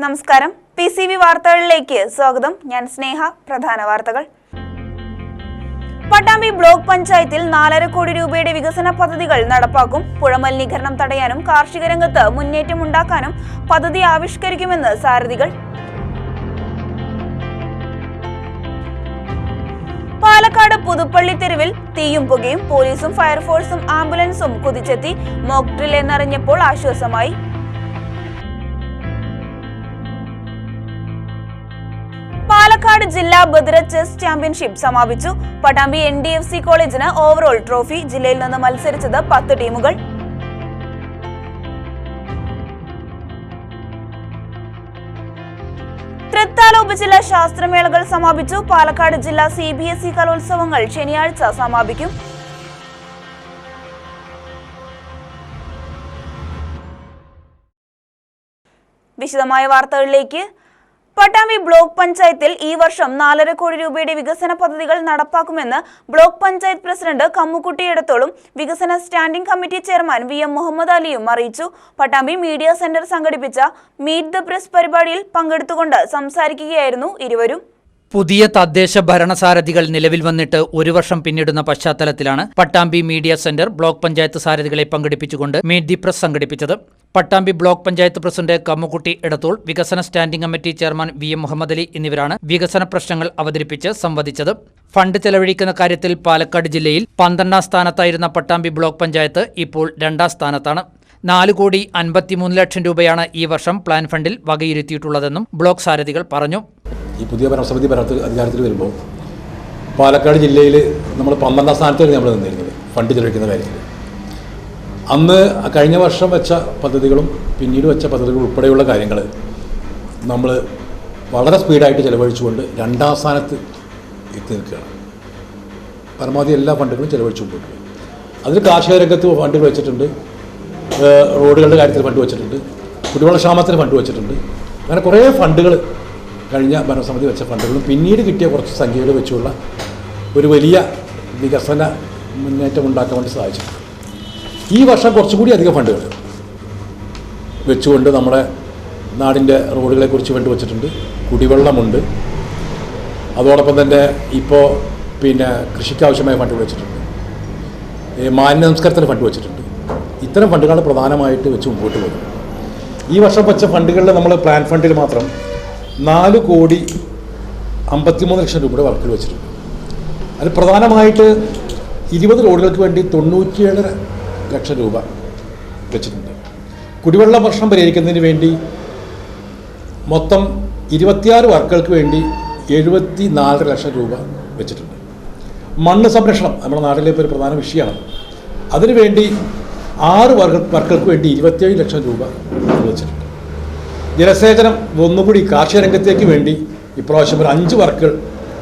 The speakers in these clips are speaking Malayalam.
നമസ്കാരം PCV വാർത്തകളിലേക്ക് സ്വാഗതം. ഞാൻ സ്നേഹ. പ്രധാന വാർത്തകൾ. പട്ടാമ്പി ബ്ലോക്ക് പഞ്ചായത്തിൽ 4.5 കോടി രൂപയുടെ വികസന പദ്ധതികൾ നടപ്പാക്കും. പുഴമലിനീകരണം തടയാനും കാർഷിക രംഗത്ത് മുന്നേറ്റമുണ്ടാക്കാനും പദ്ധതി ആവിഷ്കരിക്കുമെന്ന് സാരഥികൾ. പാലക്കാട് പുതുപ്പള്ളി തെരുവിൽ തീയും പുകയും. പോലീസും ഫയർഫോഴ്സും ആംബുലൻസും കുതിച്ചെത്തി. മോക്ക് ഡ്രിൽ എന്നറിഞ്ഞപ്പോൾ ആശ്വാസമായി. പാലക്കാട് ജില്ലാ ബദിര ചെസ് ചാമ്പ്യൻഷിപ്പ് സമാപിച്ചു. പട്ടാമ്പി NDFC കോളേജിന് ഓവറോൾ ട്രോഫി. ജില്ലയിൽ നിന്ന് മത്സരിച്ചത് 10 ടീമുകൾ. തൃത്താല ഉപജില്ലാ ശാസ്ത്രമേളകൾ സമാപിച്ചു. പാലക്കാട് ജില്ലാ CBSE കലോത്സവങ്ങൾ ശനിയാഴ്ച സമാപിക്കും. വിശദമായ വാർത്തകളിലേക്ക്. പട്ടാമ്പി ബ്ലോക്ക് പഞ്ചായത്തിൽ ഈ വർഷം 4.5 കോടി രൂപയുടെ വികസന പദ്ധതികൾ നടപ്പാക്കുമെന്ന് ബ്ലോക്ക് പഞ്ചായത്ത് പ്രസിഡന്റ് കമ്മുക്കുട്ടി എടത്തോളും വികസന standing committee chairman VM Muhammad അലിയും അറിയിച്ചു. പട്ടാമ്പി മീഡിയ സെന്റർ സംഘടിപ്പിച്ച മീറ്റ് ദ പ്രസ് പരിപാടിയിൽ പങ്കെടുത്തുകൊണ്ട് സംസാരിക്കുകയായിരുന്നു ഇരുവരും. പുതിയ തദ്ദേശ ഭരണസാരഥികൾ നിലവിൽ വന്നിട്ട് 1 വർഷം പിന്നിടുന്ന പശ്ചാത്തലത്തിലാണ് Pattambi media centre block panchayat സാരഥികളെ പങ്കെടുപ്പിച്ചുകൊണ്ട് മീറ്റ് ദി പ്രസ് സംഘടിപ്പിച്ചത്. പട്ടാമ്പി ബ്ലോക്ക് പഞ്ചായത്ത് പ്രസിഡന്റ് കമ്മുക്കുട്ടി എടത്തോൾ, വികസന standing committee chairman VM Muhammad Ali എന്നിവരാണ് വികസന പ്രശ്നങ്ങൾ അവതരിപ്പിച്ച് സംവദിച്ചത്. ഫണ്ട് ചെലവഴിക്കുന്ന കാര്യത്തിൽ പാലക്കാട് ജില്ലയിൽ 12ാം സ്ഥാനത്തായിരുന്ന പട്ടാമ്പി ബ്ലോക്ക് പഞ്ചായത്ത് ഇപ്പോൾ 2ാം സ്ഥാനത്താണ്. 4,53 ലക്ഷം രൂപയാണ് ഈ വർഷം പ്ലാൻ ഫണ്ടിൽ വകയിരുത്തിയിട്ടുള്ളതെന്നും ബ്ലോക്ക് സാരഥികൾ പറഞ്ഞു. ഈ പുതിയ ഭരണസമിതി അധികാരത്തിൽ വരുമ്പോൾ പാലക്കാട് ജില്ലയിൽ നമ്മൾ 12ാം സ്ഥാനത്താണ് നമ്മൾ നിന്നിരുന്നത് ഫണ്ട് ചെലവഴിക്കുന്ന കാര്യത്തിൽ. അന്ന് കഴിഞ്ഞ വർഷം വെച്ച പദ്ധതികളും പിന്നീട് വെച്ച പദ്ധതികളും ഉൾപ്പെടെയുള്ള കാര്യങ്ങൾ നമ്മൾ വളരെ സ്പീഡായിട്ട് ചെലവഴിച്ചുകൊണ്ട് 2ാം സ്ഥാനത്ത് എത്തി നിൽക്കുകയാണ്. പരമാവധി എല്ലാ ഫണ്ടുകളും ചെലവഴിച്ചു കൊണ്ടുപോയി. അതിൽ കാർഷിക രംഗത്ത് ഫണ്ടുകൾ വെച്ചിട്ടുണ്ട്, റോഡുകളുടെ കാര്യത്തിൽ ഫണ്ട് വെച്ചിട്ടുണ്ട്, കുടിവെള്ള ക്ഷാമത്തിന് ഫണ്ട് വെച്ചിട്ടുണ്ട്. അങ്ങനെ കുറേ ഫണ്ടുകൾ കഴിഞ്ഞ ഭരണസമിതി വെച്ച ഫണ്ടുകളും പിന്നീട് കിട്ടിയ കുറച്ച് സംഖ്യകൾ വെച്ചുള്ള ഒരു വലിയ വികസന മുന്നേറ്റം ഉണ്ടാക്കാൻ വേണ്ടി സാധിച്ചിട്ടുണ്ട്. ഈ വർഷം കുറച്ചുകൂടി അധികം ഫണ്ടുകൾ വെച്ചുകൊണ്ട് നമ്മുടെ നാടിൻ്റെ റോഡുകളെക്കുറിച്ച് ഫണ്ട് വെച്ചിട്ടുണ്ട്, കുടിവെള്ളമുണ്ട്, അതോടൊപ്പം തന്നെ ഇപ്പോൾ കൃഷിക്കാവശ്യമായ ഫണ്ടുകൾ വെച്ചിട്ടുണ്ട്, മാലിന്യ സംസ്കരണത്തിന് ഫണ്ട് വെച്ചിട്ടുണ്ട്. ഇത്തരം ഫണ്ടുകളാണ് പ്രധാനമായിട്ട് വെച്ച് മുമ്പോട്ട് പോകുന്നത്. ഈ വർഷം വെച്ച ഫണ്ടുകളിൽ നമ്മൾ പ്ലാൻ ഫണ്ടിൽ മാത്രം 4,53 ലക്ഷം രൂപയുടെ വർക്കുകൾ വെച്ചിട്ടുണ്ട്. അതിൽ പ്രധാനമായിട്ട് 20 റോഡുകൾക്ക് വേണ്ടി 97 ലക്ഷം രൂപ വെച്ചിട്ടുണ്ട്. കുടിവെള്ള പ്രശ്നം പരിഹരിക്കുന്നതിന് വേണ്ടി മൊത്തം 26 വർക്കുകൾക്ക് വേണ്ടി 74 ലക്ഷം രൂപ വെച്ചിട്ടുണ്ട്. മണ്ണ് സംരക്ഷണം നമ്മുടെ നാട്ടിലെ ഒരു പ്രധാന വിഷയമാണ്. അതിനുവേണ്ടി 6 വർക്കുകൾക്ക് വേണ്ടി 27 ലക്ഷം രൂപ വെച്ചിട്ടുണ്ട്. ജലസേചനം ഒന്നുകൂടി കാർഷിക രംഗത്തേക്ക് വേണ്ടി ഇപ്രാവശ്യം ഒരു 5 വർക്കുകൾ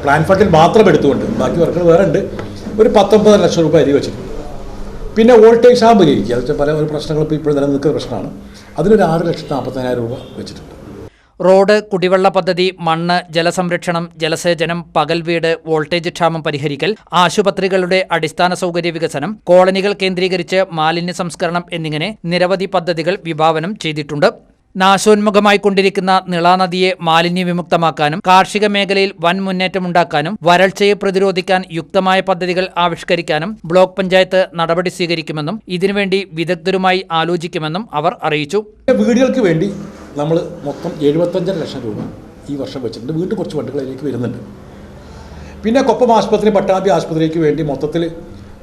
പ്ലാൻ ഫണ്ടിൽ മാത്രം എടുത്തുകൊണ്ട്, ബാക്കി വർക്കുകൾ വേറെ ഉണ്ട്, ഒരു 19 ലക്ഷം രൂപ അരി വെച്ചിട്ടുണ്ട്. പിന്നെ വോൾട്ടേജ് ക്ഷാമം പരിഹരിക്കുക, അത് പല ഒരു പ്രശ്നങ്ങൾ ഇപ്പോൾ നിലനിൽക്കുന്ന പ്രശ്നമാണ്. അതിനൊരു 6,40,000 രൂപ വെച്ചിട്ടുണ്ട്. റോഡ്, കുടിവെള്ള പദ്ധതി, മണ്ണ്, ജലസംരക്ഷണം, ജലസേചനം, പകൽ വീട്, വോൾട്ടേജ് ക്ഷാമം പരിഹരിക്കൽ, ആശുപത്രികളുടെ അടിസ്ഥാന സൗകര്യ വികസനം, കോളനികൾ കേന്ദ്രീകരിച്ച് മാലിന്യ സംസ്കരണം എന്നിങ്ങനെ നിരവധി പദ്ധതികൾ വിഭാവനം ചെയ്തിട്ടുണ്ട്. നാശോന്മുഖമായിക്കൊണ്ടിരിക്കുന്ന നിളാനദിയെ മാലിന്യവിമുക്തമാക്കാനും കാർഷിക മേഖലയിൽ വൻ മുന്നേറ്റമുണ്ടാക്കാനും വരൾച്ചയെ പ്രതിരോധിക്കാൻ യുക്തമായ പദ്ധതികൾ ആവിഷ്കരിക്കാനും ബ്ലോക്ക് പഞ്ചായത്ത് നടപടി സ്വീകരിക്കുമെന്നും ഇതിനുവേണ്ടി വിദഗ്ധരുമായി ആലോചിക്കുമെന്നും അവർ അറിയിച്ചു. വീടുകൾക്ക് വേണ്ടി നമ്മൾ മൊത്തം 75 ലക്ഷം രൂപ ഈ വർഷം വെച്ചിട്ടുണ്ട്. വീണ്ടും കുറച്ച് ഫണ്ടുകളിലേക്ക് വരുന്നുണ്ട്. പിന്നെ കൊപ്പം ആശുപത്രി, പട്ടാമ്പി ആശുപത്രിക്ക് വേണ്ടി മൊത്തത്തിൽ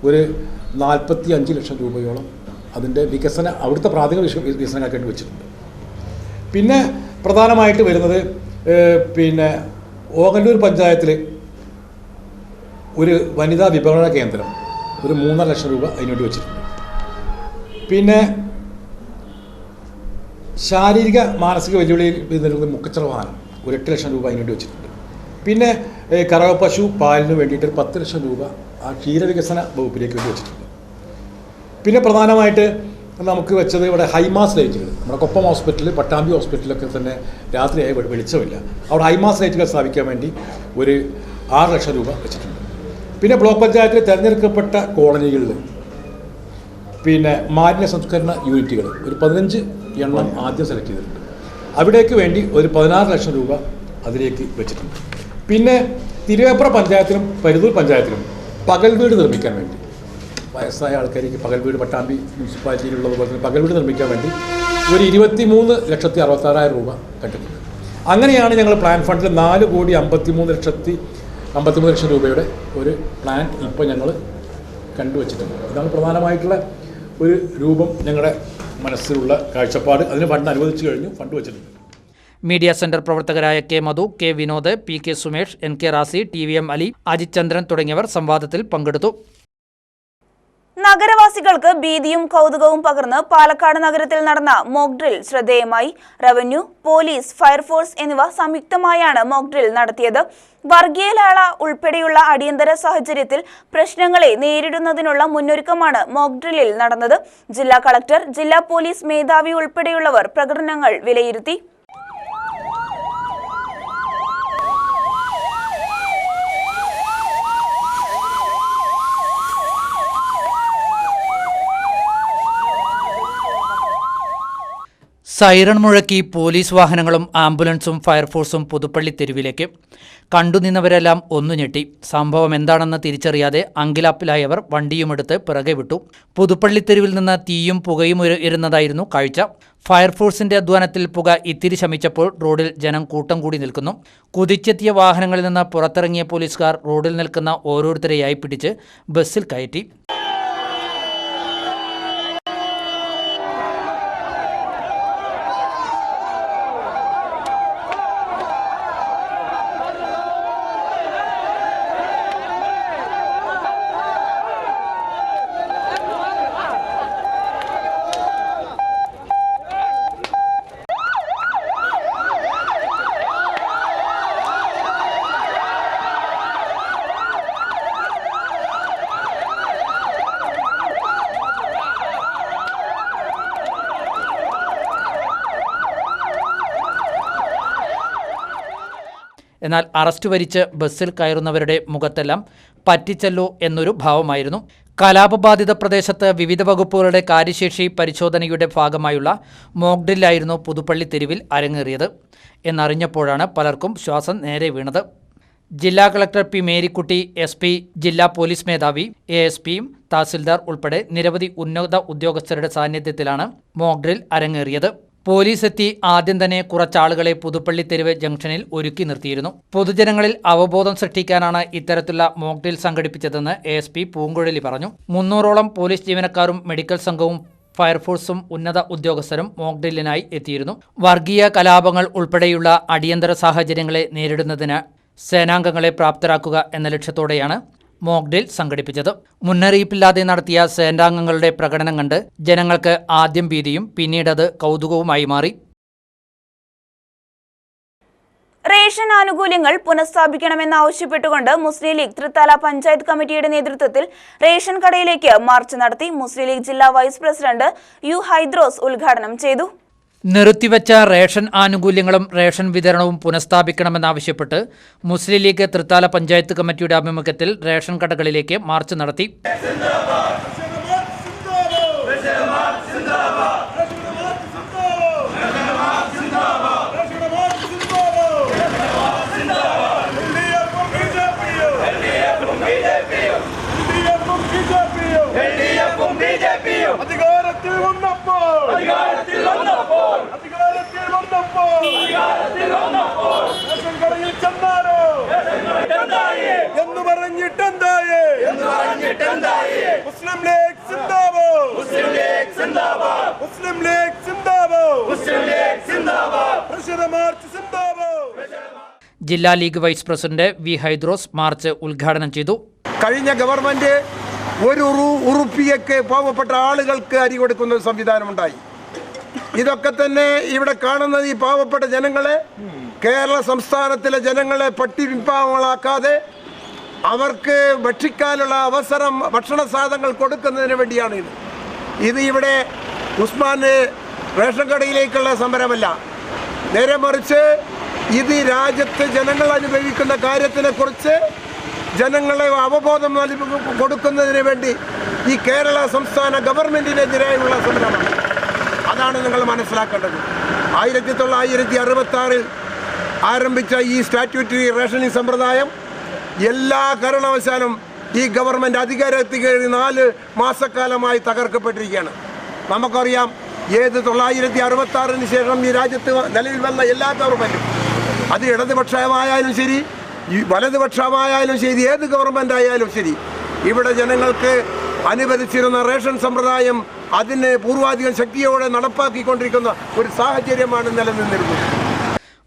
ഒരു 45 ലക്ഷം രൂപയോളം അതിൻ്റെ വികസന, അവിടുത്തെ പ്രാഥമിക വികസനങ്ങൾക്ക് വേണ്ടി വെച്ചിട്ടുണ്ട്. പിന്നെ പ്രധാനമായിട്ട് വരുന്നത് ഓങ്ങല്ലൂർ പഞ്ചായത്തിൽ ഒരു വനിതാ വിപണന കേന്ദ്രം, ഒരു 3.5 ലക്ഷം രൂപ അതിനുവേണ്ടി വെച്ചിട്ടുണ്ട്. പിന്നെ ശാരീരിക മാനസിക വെല്ലുവിളിയിൽ നിൽക്കുന്ന മുക്കച്ചറ വാഹനം ഒരു 8 ലക്ഷം രൂപ അതിനുവേണ്ടി വെച്ചിട്ടുണ്ട്. പിന്നെ കറവ പശു പാലിന് വേണ്ടിയിട്ട് 10 ലക്ഷം രൂപ ആ ക്ഷീരവികസന വകുപ്പിലേക്ക് വേണ്ടി വെച്ചിട്ടുണ്ട്. പിന്നെ പ്രധാനമായിട്ട് നമുക്ക് വെച്ചത് ഇവിടെ ഹൈമാസ് ലൈറ്റുകൾ, നമ്മുടെ കൊപ്പം ഹോസ്പിറ്റൽ, പട്ടാമ്പി ഹോസ്പിറ്റലൊക്കെ തന്നെ രാത്രിയായി വെളിച്ചമില്ല, അവിടെ ഹൈമാസ് ലൈറ്റുകൾ സ്ഥാപിക്കാൻ വേണ്ടി ഒരു 6 ലക്ഷം രൂപ വെച്ചിട്ടുണ്ട്. പിന്നെ ബ്ലോക്ക് പഞ്ചായത്തിൽ തിരഞ്ഞെടുക്കപ്പെട്ട കോളനികളിൽ മാലിന്യ സംസ്കരണ യൂണിറ്റുകൾ ഒരു 15 എണ്ണം ആദ്യം സെലക്ട് ചെയ്തിട്ടുണ്ട്. അവിടേക്ക് വേണ്ടി ഒരു 16 ലക്ഷം രൂപ അതിലേക്ക് വെച്ചിട്ടുണ്ട്. പിന്നെ തിരുവേപ്ര പഞ്ചായത്തിലും പരുതൂർ പഞ്ചായത്തിലും പകൽ വീട് നിർമ്മിക്കാൻ വേണ്ടി, വയസ്സായ ആൾക്കാർക്ക് പകൽ വീട് പട്ടാമ്പി മുനിസിപ്പാലിറ്റിയിലുള്ളതുപോലെ തന്നെ പകൽ വീട് നിർമ്മിക്കാൻ വേണ്ടി ഒരു 23,66,000 രൂപ കണ്ടിട്ടുണ്ട്. അങ്ങനെയാണ് ഞങ്ങൾ പ്ലാൻ ഫണ്ടിൽ 4,53,53 ലക്ഷം രൂപയുടെ ഒരു പ്ലാൻ ഇപ്പോൾ ഞങ്ങൾ കണ്ടുവച്ചിട്ടുണ്ട്. ഇതാണ് പ്രധാനമായിട്ടുള്ള ഒരു രൂപം ഞങ്ങളുടെ മനസ്സിലുള്ള കാഴ്ചപ്പാട്. അതിന് ഫണ്ട് അനുവദിച്ചു കഴിഞ്ഞു, ഫണ്ട് വെച്ചിട്ടുണ്ട്. മീഡിയ സെന്റർ പ്രവർത്തകരായ K Madhu, K Vinod, P K Sumesh, N K Razi, TVM Ali, Ajith Chandran തുടങ്ങിയവർ സംവാദത്തിൽ പങ്കെടുത്തു. നഗരവാസികൾക്ക് ഭീതിയും കൗതുകവും പകർന്ന് പാലക്കാട് നഗരത്തിൽ നടന്ന മോക്ക് ഡ്രിൽ ശ്രദ്ധേയമായി. റവന്യൂ, പോലീസ്, ഫയർഫോഴ്സ് എന്നിവ സംയുക്തമായാണ് മോക്ക് ഡ്രിൽ നടത്തിയത്. വർഗീയ ലാള ഉൾപ്പെടെയുള്ള അടിയന്തര സാഹചര്യത്തിൽ പ്രശ്നങ്ങളെ നേരിടുന്നതിനുള്ള മുന്നൊരുക്കമാണ് മോക്ക് ഡ്രില്ലിൽ നടന്നത്. ജില്ലാ കളക്ടർ, ജില്ലാ പോലീസ് മേധാവി ഉൾപ്പെടെയുള്ളവർ പ്രകടനങ്ങൾ വിലയിരുത്തി. സൈറൺ മുഴക്കി പോലീസ് വാഹനങ്ങളും ആംബുലൻസും ഫയർഫോഴ്സും പുതുപ്പള്ളി തെരുവിലേക്ക്. കണ്ടുനിന്നവരെല്ലാം ഒന്നു ഞെട്ടി. സംഭവം എന്താണെന്ന് തിരിച്ചറിയാതെ അങ്കിലാപ്പിലായവർ വണ്ടിയുമെടുത്ത് പിറകെ വിട്ടു. പുതുപ്പള്ളി തെരുവിൽ നിന്ന് തീയും പുകയും ഉയരുന്നതായിരുന്നു കാഴ്ച. ഫയർഫോഴ്സിന്റെ അധ്വാനത്തിൽ പുക ഇത്തിരി ശമിച്ചപ്പോൾ റോഡിൽ ജനം കൂട്ടം കൂടി നിൽക്കുന്നു. കുതിച്ചെത്തിയ വാഹനങ്ങളിൽ നിന്ന് പുറത്തിറങ്ങിയ പോലീസുകാർ റോഡിൽ നിൽക്കുന്ന ഓരോരുത്തരെയായി പിടിച്ച് ബസ്സിൽ കയറ്റി. എന്നാൽ അറസ്റ്റ് വരിച്ച് ബസ്സിൽ കയറുന്നവരുടെ മുഖത്തെല്ലാം പറ്റിച്ചല്ലോ എന്നൊരു ഭാവമായിരുന്നു. കലാപബാധിത പ്രദേശത്ത് വിവിധ വകുപ്പുകളുടെ കാര്യശേഷി പരിശോധനയുടെ ഭാഗമായുള്ള മോക്ക് ഡ്രില്ലായിരുന്നു പുതുപ്പള്ളി തെരുവിൽ അരങ്ങേറിയത് എന്നറിഞ്ഞപ്പോഴാണ് പലർക്കും ശ്വാസം നേരെ വീണത്. ജില്ലാ കളക്ടർ പി മേരിക്കുട്ടി, SP, ജില്ലാ പോലീസ് മേധാവി, ASPയും തഹസിൽദാർ ഉൾപ്പെടെ നിരവധി ഉന്നത ഉദ്യോഗസ്ഥരുടെ സാന്നിധ്യത്തിലാണ് മോക്ക് ഡ്രിൽ അരങ്ങേറിയത്. പോലീസ് എത്തി ആദ്യം തന്നെ കുറച്ചാളുകളെ പുതുപ്പള്ളി തെരുവ് ജംഗ്ഷനിൽ ഒരുക്കി നിർത്തിയിരുന്നു. പൊതുജനങ്ങളിൽ അവബോധം സൃഷ്ടിക്കാനാണ് ഇത്തരത്തിലുള്ള മോക്ക് ഡ്രിൽ സംഘടിപ്പിച്ചതെന്ന് ASP പൂങ്കുഴലി പറഞ്ഞു. 300ഓളം പോലീസ് ജീവനക്കാരും മെഡിക്കൽ സംഘവും ഫയർഫോഴ്സും ഉന്നത ഉദ്യോഗസ്ഥരും മോക്ക് ഡ്രില്ലിനായി എത്തിയിരുന്നു. വർഗീയ കലാപങ്ങൾ ഉൾപ്പെടെയുള്ള അടിയന്തര സാഹചര്യങ്ങളെ നേരിടുന്നതിന് സേനാംഗങ്ങളെ പ്രാപ്തരാക്കുക എന്ന ലക്ഷ്യത്തോടെയാണ് മോക്ക് ഡ്രിൽ സംഘടിപ്പിച്ചത്. മുന്നറിയിപ്പില്ലാതെ നടത്തിയ സേനാംഗങ്ങളുടെ പ്രകടനം കണ്ട് ജനങ്ങൾക്ക് ആദ്യം ഭീതിയും പിന്നീടത് കൗതുകവുമായി മാറി. റേഷൻ ആനുകൂല്യങ്ങൾ പുനഃസ്ഥാപിക്കണമെന്നാവശ്യപ്പെട്ടുകൊണ്ട് മുസ്ലിം ലീഗ് തൃത്താല പഞ്ചായത്ത് കമ്മിറ്റിയുടെ നേതൃത്വത്തിൽ റേഷൻ കടയിലേക്ക് മാർച്ച് നടത്തി. മുസ്ലിം ലീഗ് ജില്ലാ വൈസ് പ്രസിഡന്റ് U ഹൈദ്രോസ് ഉദ്ഘാടനം ചെയ്തു. നിർത്തിവെച്ച റേഷൻ ആനുകൂല്യങ്ങളും റേഷൻ വിതരണവും പുനഃസ്ഥാപിക്കണമെന്നാവശ്യപ്പെട്ട് മുസ്ലിം ലീഗ് തൃത്താല പഞ്ചായത്ത് കമ്മിറ്റിയുടെ ആഭിമുഖ്യത്തിൽ റേഷൻ കടകളിലേക്ക് മാർച്ച് നടത്തി. ജില്ലാ League vice president V Haidros march ഉദ്ഘാടനം ചെയ്തു. കഴിഞ്ഞ ഗവൺമെന്റ് ഒരു ഉറുപ്പിയക്ക് പാവപ്പെട്ട ആളുകൾക്ക് അരി കൊടുക്കുന്ന ഒരു സംവിധാനമുണ്ടായി. ഇതൊക്കെ തന്നെ ഇവിടെ കാണുന്നത് ഈ പാവപ്പെട്ട ജനങ്ങളെ, കേരള സംസ്ഥാനത്തിലെ ജനങ്ങളെ പട്ടിണിപ്പാവങ്ങളാക്കാതെ അവർക്ക് ഭക്ഷിക്കാനുള്ള അവസരം, ഭക്ഷണ സാധനങ്ങൾ കൊടുക്കുന്നതിന് വേണ്ടിയാണ് ഇത് ഇവിടെ ഉസ്മാന് റേഷൻ കടയിലേക്കുള്ള സമരമല്ല. നേരെ മറിച്ച് ഇത് രാജ്യത്ത് ജനങ്ങൾ അനുഭവിക്കുന്ന കാര്യത്തിനെക്കുറിച്ച് ജനങ്ങളെ അവബോധം കൊടുക്കുന്നതിന് വേണ്ടി ഈ കേരള സംസ്ഥാന ഗവൺമെൻറ്റിനെതിരായുള്ള സമരമാണ്. അതാണ് നിങ്ങൾ മനസ്സിലാക്കേണ്ടത്. 1966 ആരംഭിച്ച ഈ സ്റ്റാറ്റ്യൂട്ടറി റേഷനിങ് സമ്പ്രദായം എല്ലാ കാരണവശാലും ഈ ഗവൺമെൻറ് അധികാരത്തിൽ കയറി 4 മാസക്കാലമായി തകർക്കപ്പെട്ടിരിക്കുകയാണ്. നമുക്കറിയാം, 1966 ശേഷം ഈ രാജ്യത്ത് നിലവിൽ വന്ന എല്ലാ ഗവൺമെൻറ്റും, അത് ഇടതുപക്ഷമായാലും ശരി, വലതുപക്ഷമായാലും ശരി, ഏത് ഗവൺമെൻറ് ആയാലും ശരി, ഇവിടെ ജനങ്ങൾക്ക് അനുവദിച്ചിരുന്ന റേഷൻ സമ്പ്രദായം അതിനെ പൂർവാധികം ശക്തിയോടെ നടപ്പാക്കിക്കൊണ്ടിരിക്കുന്ന ഒരു സാഹചര്യമാണ് നിലനിന്നിരുന്നത്.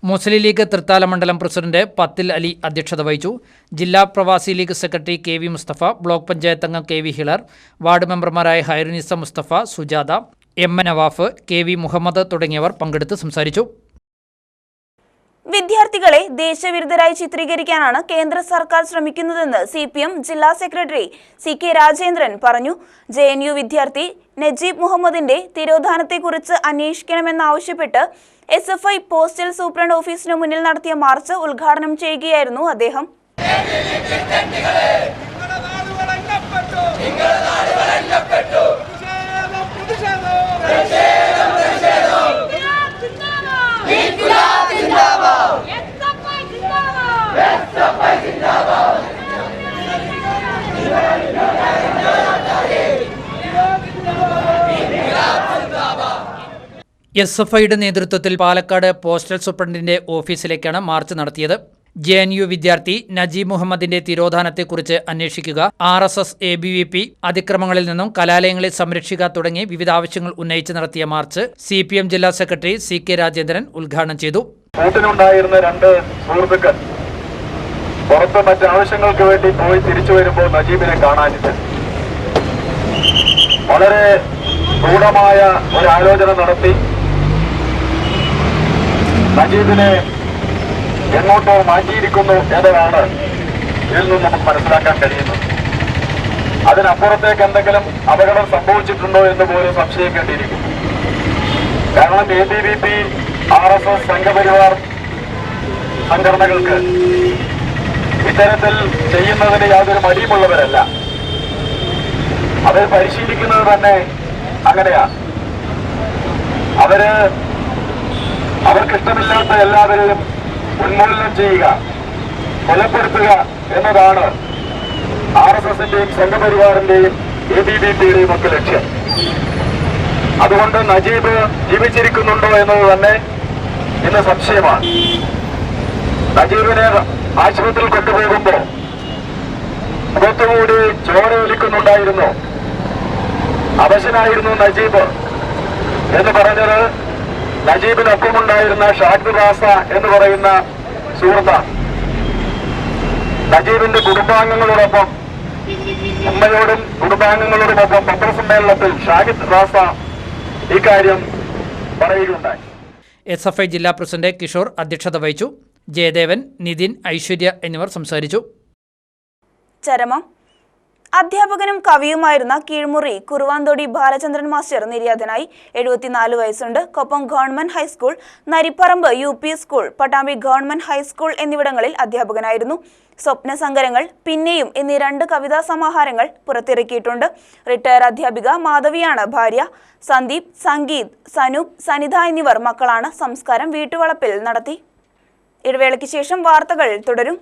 മുസ്ലിം ലീഗ് തൃത്താല മണ്ഡലം പ്രസിഡന്റ് പത്തിൽ അലി അധ്യക്ഷത വഹിച്ചു. ജില്ലാ Pravasi league secretary K V Mustafa, block panchayat അംഗം കെ വി ഹിളർ, വാർഡ് മെമ്പർമാരായ Hairunisa Mustafa, Sujatha, M Nawaf, K V Muhammad തുടങ്ങിയവർ പങ്കെടുത്ത് സംസാരിച്ചു. വിദ്യാർത്ഥികളെ ദേശവിരുദ്ധരായി ചിത്രീകരിക്കാനാണ് കേന്ദ്ര സർക്കാർ ശ്രമിക്കുന്നതെന്ന് CPM ജില്ലാ സെക്രട്ടറി CK രാജേന്ദ്രൻ പറഞ്ഞു. JNU വിദ്യാർത്ഥി നജീബ് മുഹമ്മദിന്റെ തിരോധാനത്തെക്കുറിച്ച് അന്വേഷിക്കണമെന്നാവശ്യപ്പെട്ട് SFI പോസ്റ്റൽ സൂപ്രണ്ട് ഓഫീസിന് മുന്നിൽ നടത്തിയ മാർച്ച് ഉദ്ഘാടനം ചെയ്യുകയായിരുന്നു അദ്ദേഹം. SFIയുടെ നേതൃത്വത്തിൽ പാലക്കാട് പോസ്റ്റൽ സൂപ്രണ്ടിന്റെ ഓഫീസിലേക്കാണ് മാർച്ച് നടത്തിയത്. JNU വിദ്യാർത്ഥി നജീബ് മുഹമ്മദിന്റെ തിരോധാനത്തെക്കുറിച്ച് അന്വേഷിക്കുക, RSS ABVP അതിക്രമങ്ങളിൽ നിന്നും കലാലയങ്ങളെ സംരക്ഷിക്കുക തുടങ്ങി വിവിധ ആവശ്യങ്ങൾ ഉന്നയിച്ച് നടത്തിയ മാർച്ച് CPM ജില്ലാ സെക്രട്ടറി CK രാജേന്ദ്രൻ ഉദ്ഘാടനം ചെയ്തു. കൂട്ടിനുണ്ടായിരുന്ന 2 സുഹൃത്തുക്കൾ പുറത്ത് മറ്റാവശ്യങ്ങൾക്ക് വേണ്ടി പോയി തിരിച്ചു വരുമ്പോൾ നജീബിനെ കാണാനില്ല. വളരെ ഗൂഢമായ ഒരു ആലോചന നടത്തി നജീബിനെ എങ്ങോട്ടോ മാറ്റിയിരിക്കുന്നു എന്നതാണ് ഇതിൽ നിന്ന് നമുക്ക് മനസ്സിലാക്കാൻ കഴിയുന്നത്. അതിനപ്പുറത്തേക്ക് എന്തെങ്കിലും അപകടം സംഭവിച്ചിട്ടുണ്ടോ എന്ന് പോലും സംശയിക്കേണ്ടിയിരിക്കുന്നു. കാരണം ABVP, RSS, സംഘപരിവാർ സംഘടനകൾക്ക് ഇത്തരത്തിൽ ചെയ്യുന്നതിന് യാതൊരു മടിയുമുള്ളവരല്ല. അവർ പരിശീലിക്കുന്നത് തന്നെ അങ്ങനെയാണ്. അവർക്കിഷ്ടമില്ലാത്ത എല്ലാവരെയും ഉന്മൂലനം ചെയ്യുക, കൊലപ്പെടുത്തുക എന്നതാണ് RSSന്റെയും സംഘപരിവാറിന്റെയും ABVPയുടെയും ഒക്കെ ലക്ഷ്യം. അതുകൊണ്ട് നജീബ് ജീവിച്ചിരിക്കുന്നുണ്ടോ എന്നത് തന്നെ ഇന്ന് സംശയമാണ്. നജീബിനെ ആശുപത്രിയിൽ കൊണ്ടുപോകുമ്പോൾ മുഖത്തുകൂടി ചോരയൊലിക്കുന്നുണ്ടായിരുന്നു. അവശനായിരുന്നു നജീബ് എന്ന് പറഞ്ഞത് നജീബിനൊപ്പമുണ്ടായിരുന്ന ഷാഹിദ് റാസ എന്ന് പറയുന്ന സുഹൃത്താണ്. നജീബിന്റെ കുടുംബാംഗങ്ങളോടൊപ്പം, ഉമ്മയോടും കുടുംബാംഗങ്ങളോടുമൊപ്പം പത്രസമ്മേളനത്തിൽ ഷാഹിദ് റാസ ഇക്കാര്യം പറയുകയുണ്ടായി. SFI ജില്ലാ പ്രസിഡന്റ് കിഷോർ അധ്യക്ഷത വഹിച്ചു. ജയദേവൻ, നിതിൻ, ഐശ്വര്യ എന്നിവർ സംസാരിച്ചു. ചരമം. അധ്യാപകനും കവിയുമായിരുന്ന കീഴ്മുറി കുറുവാന്തോടി ബാലചന്ദ്രൻ മാസ്റ്റർ നിര്യാതനായി. 74 വയസ്സുണ്ട്. Koppam government high school, Naripparamba UP school, Pattambi government high school എന്നിവിടങ്ങളിൽ അധ്യാപകനായിരുന്നു. സ്വപ്നസങ്കരങ്ങൾ, പിന്നെയും എന്നീ 2 കവിതാ സമാഹാരങ്ങൾ പുറത്തിറക്കിയിട്ടുണ്ട്. റിട്ടയർ അധ്യാപിക മാധവിയാണ് ഭാര്യ. സന്ദീപ്, സംഗീത്, സനൂപ്, സനിത എന്നിവർ മക്കളാണ്. സംസ്കാരം വീട്ടുവളപ്പിൽ നടത്തി. ഇടവേളയ്ക്ക് ശേഷം വാർത്തകൾ തുടരും.